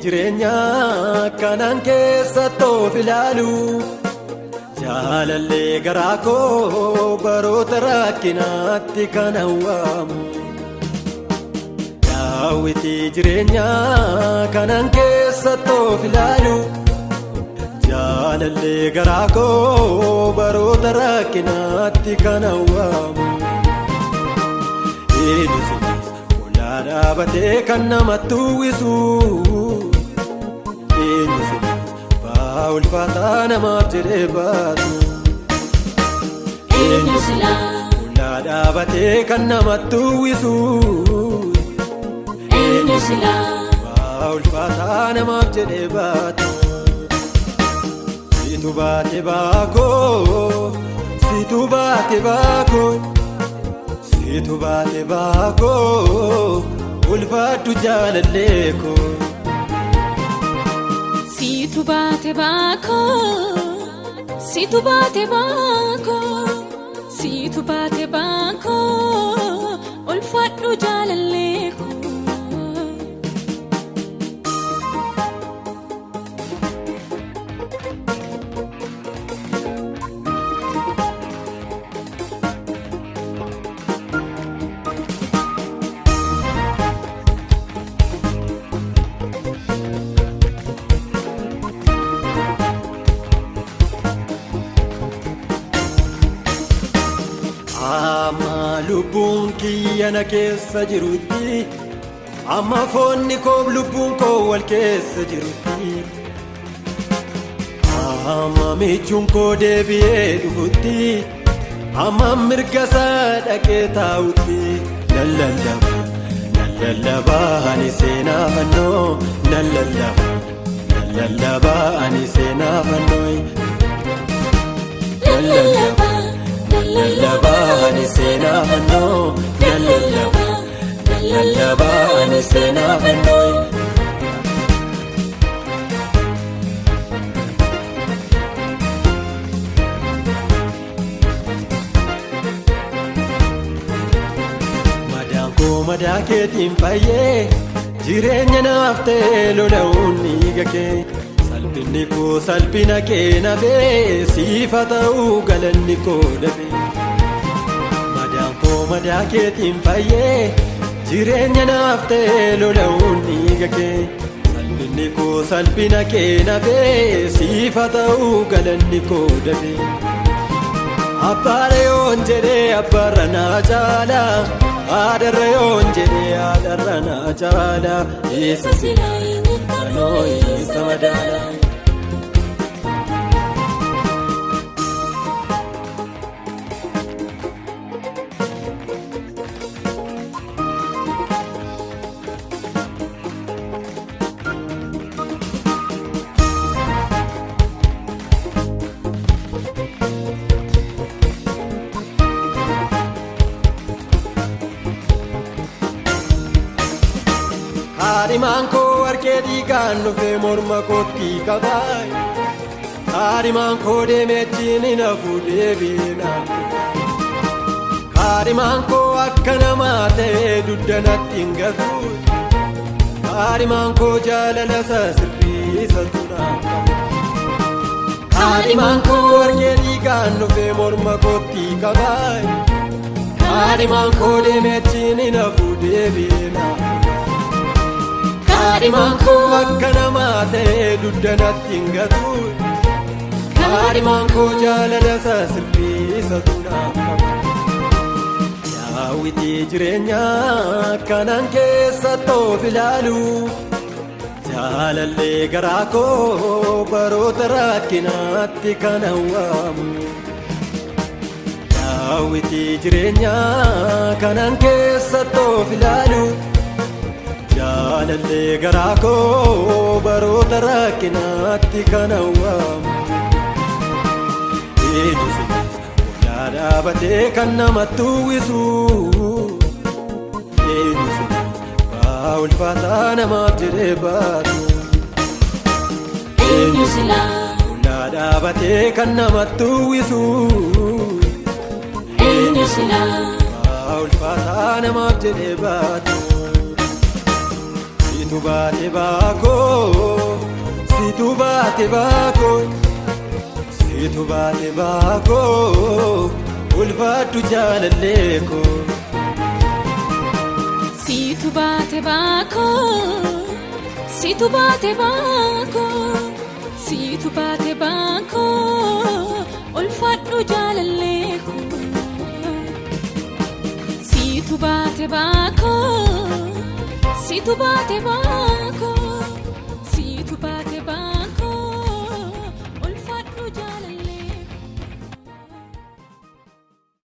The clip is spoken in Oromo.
jireenya kanan keessa toof ilaalu jaalallee garaa koo baroota rakkinaatti kan hawwaamu. Daawwitii jireenya kanan keessa toof ilaalu jaalallee garaa koo baroota rakkinaatti kan hawwaamu. Dhaabatee kan namatti uwwisu eenyu ba'aa ulfaataa namaaf jedhee baatu. Eenyu silaa dhaabatee kan namatti uwwisu eenyu silaa ba'aa ulfaataa namaaf jedhee baatu. Situ baate baakoo situ baate baakoo situ baate baakoo. Ulfaatu jaalallee koo. Situ baate baakoo situ baate baakoo situ baate baakoo ulfaatu jaalallee koo. Amma lubbuun kiyya na keessa jirutti amma foonni koo lubbuun koo wal keessa jirutti amma michuun koo deebi'ee dhufutti amma mirga isaa dhaqee taa'utti lallabaa ani seenaa fannoo lallabaa ani seenaa fannoo lallabaa ani seenaa fannoo lallabaa ani seenaa fannoo. Madaan koo madaa keetiin fayyee jireenya naaf ta'e lola'uun dhiiga kee. Salphinni koo salphina kee nafee siifa ta'uu galanni koo dhabee. Madaan koo madaa keetiin fayyee jireenya naaf ta'e lola'uun dhiiga kee. Salphinni koo salphina kee nafee siifa ta'uu galanni koo dhabee. Abbaara yoon jedhee abbaarra naa caala haadharra yoon jedhee haadharra naa caala. Eessa silaa inni kanoo eessa madaala. Haadhimaan koo harkee dhiigaan dhufee morma kootti qabaay. Haadhimaan koo deemee jiini nafuu deebi'ee naan dhufe. Haadhimaan koo akka namaa ta'ee duddanatti hin gatu. Haadhimaan koo jaalala isaa sirriisa turaan qaba. Haadhimaan koo harkee dhiigaan dhufee morma kootti qabaay. Haadhimaan koo deemee jiini nafuu deebi'ee naan dhufe. Haadhimaan koo akka namaa ta'ee duddanatti hin gatu. Haadhimaan koo jaalala isaa sirriisa turaan qaba. Daawwitii jireenya kanan keessa toof ilaalu jaalallee garaa koo baroota rakkinaatti kan hawwaamu. Daawwitii jireenya kanan keessa toof ilaalu jaalallee garaa koo baroota rakkinaatti kan hawwaamu. Eenyu silaa dhaabatee kan namatti uwwisu eenyu ba'aa ulfaataa namaaf jedhee baatu. Eenyu silaa dhaabatee kan namatti uwwisu eenyu silaa ulfaataa namaaf jedhee baatu. situ baate baakoo situ baate baakoo situ baate baakoo ulfaadhu jaalalleekoo. Situ baate baakoo situ baate baakoo situ baate baakoo ulfaadhu jaalalleekoo. Situ baate baakoo situ baate baakoo.